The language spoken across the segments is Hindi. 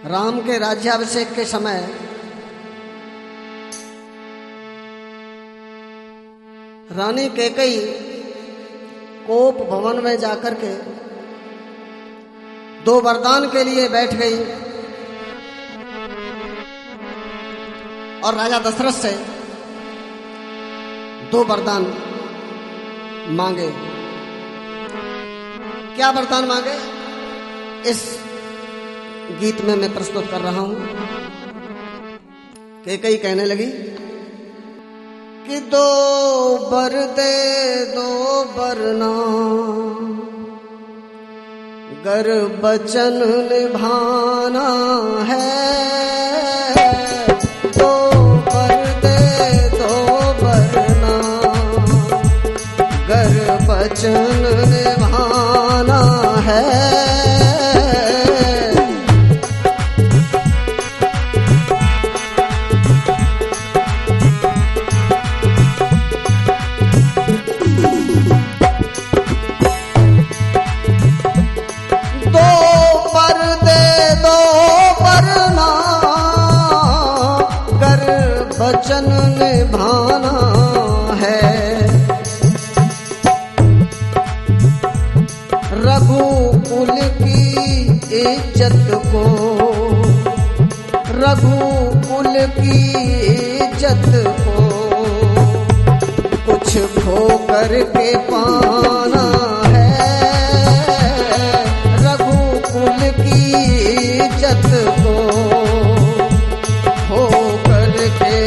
राम के राज्याभिषेक के समय रानी कैकेयी कोप भवन में जाकर के दो वरदान के लिए बैठ गई और राजा दशरथ से दो वरदान मांगे। क्या वरदान मांगे इस गीत में मैं प्रस्तुत कर रहा हूं। कैकेयी कहने लगी कि दो बर दे दो बरना गर बचन निभाना है। दो बर दे दो बरना गर बचन निभाना है। वचन निभाना है। रघुकुल की इज्जत को रघुकुल की इज्जत को कुछ खो करके पाना है। रघुकुल की इज्जत को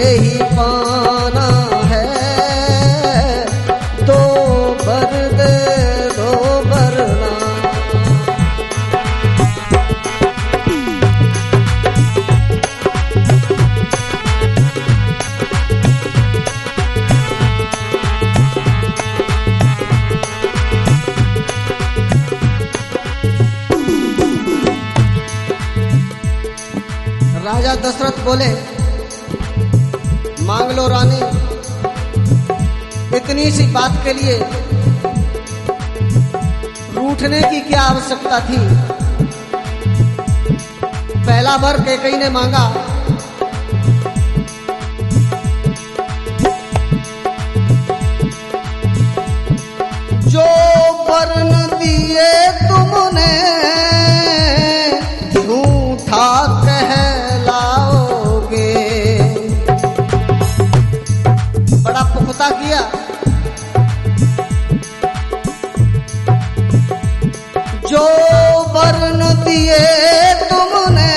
ही पाना है। दो बर दे दो बरना। राजा दशरथ बोले मांग लो रानी, इतनी सी बात के लिए रूठने की क्या आवश्यकता थी। पहला वर कैकेयी ने मांगा जो वरन दिए तुमने झूठा किया। जो वरन दिए तुमने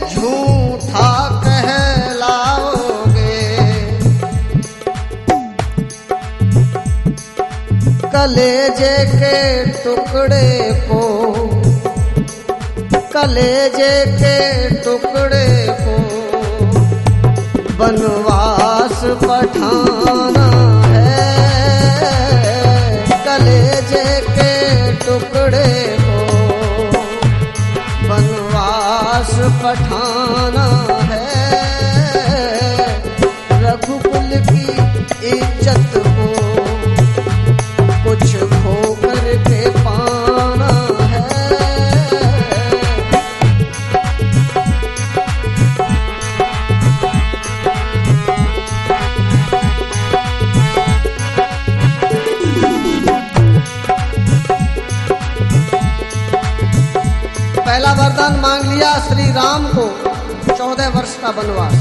झूठा कहलाओगे। कलेजे के टुकड़े को कलेजे के टुकड़े को वनवास पठाना है। कलेजे के टुकड़े को वनवास पठाना है। रघुकुल की इज्जत को कुछ खो करके पाना है। पहला वरदान मांग लिया श्री राम को 14 वर्ष का वनवास।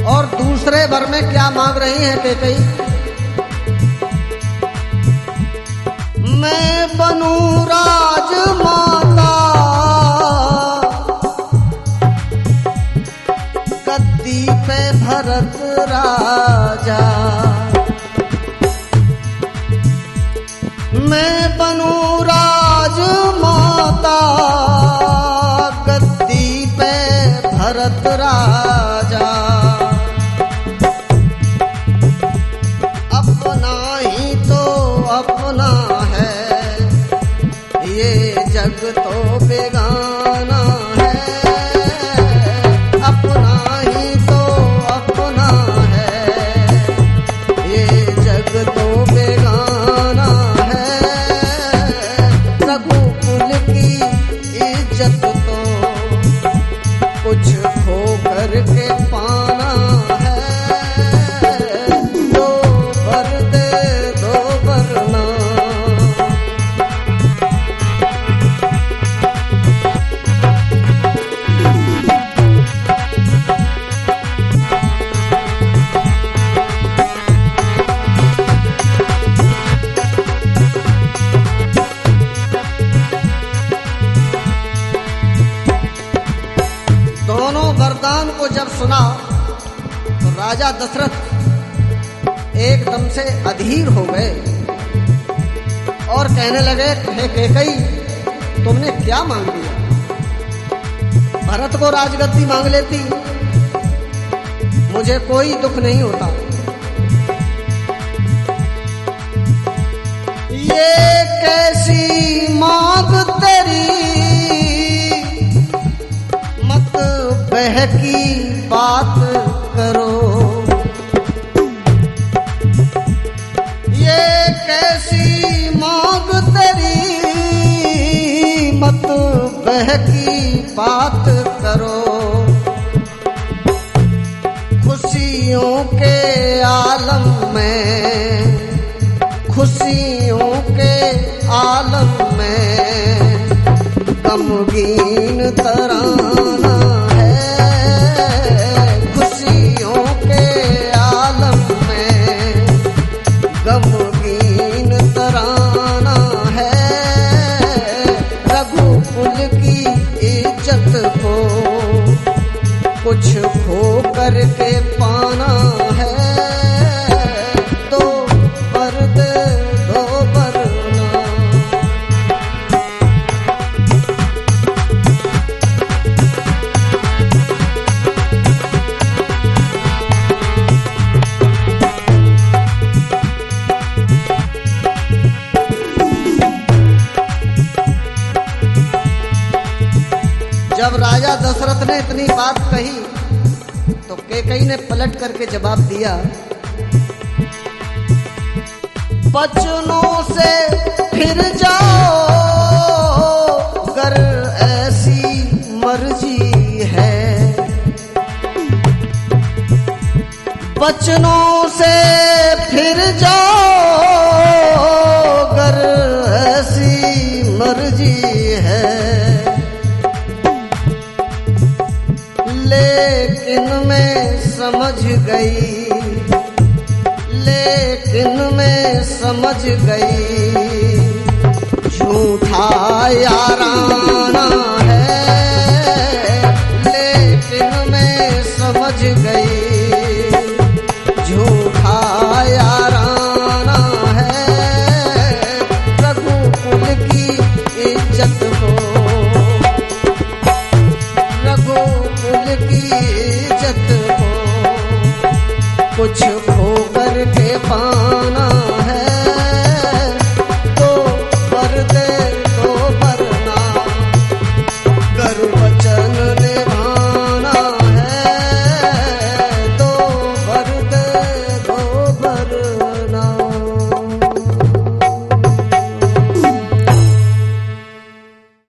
और दूसरे वर में क्या मांग रही हैं कैकेयी? मैं बनूं राजमाता गद्दी पे भरत राजा। मैं बनूं राजमाता गद्दी पे भरत राजा। अपना ही तो अपना है ये जग तो बेगाना है। अपना ही तो अपना है दे दो वरना। दोनों वरदान को जब सुना तो राजा दशरथ एकदम से अधीर हो गए और कहने लगे, हे कैकेयी, तुमने क्या मांग लिया? भरत को राजगद्दी मांग लेती, मुझे कोई दुख नहीं होता। ये कैसी मांग तेरी, मत बहकी बात करो। ये कैसी मांग तेरी, मत बहकी बात करो। खुशियों के आलम में, खुशियों के आलम में गमगीन तराना है। खुशियों के आलम में गमगीन तराना है। रघुकुल की इज्जत को कुछ खो करके पाना है। तो वर दे दो वरना। जब राजा दशरथ ने इतनी बात कही तो कैकेयी ने पलट करके जवाब दिया, बचनों से फिर जाओ अगर ऐसी मर्जी है। बचनों से फिर जाओ अगर ऐसी मर्जी है। लेकिन मैं समझ गई, लेकिन मैं समझ गई, झूठा याराना है। लेकिन मैं समझ गई, झूठा याराना है। रघुकुल की इज्जत को, रघुकुल की इज्जत को कुछ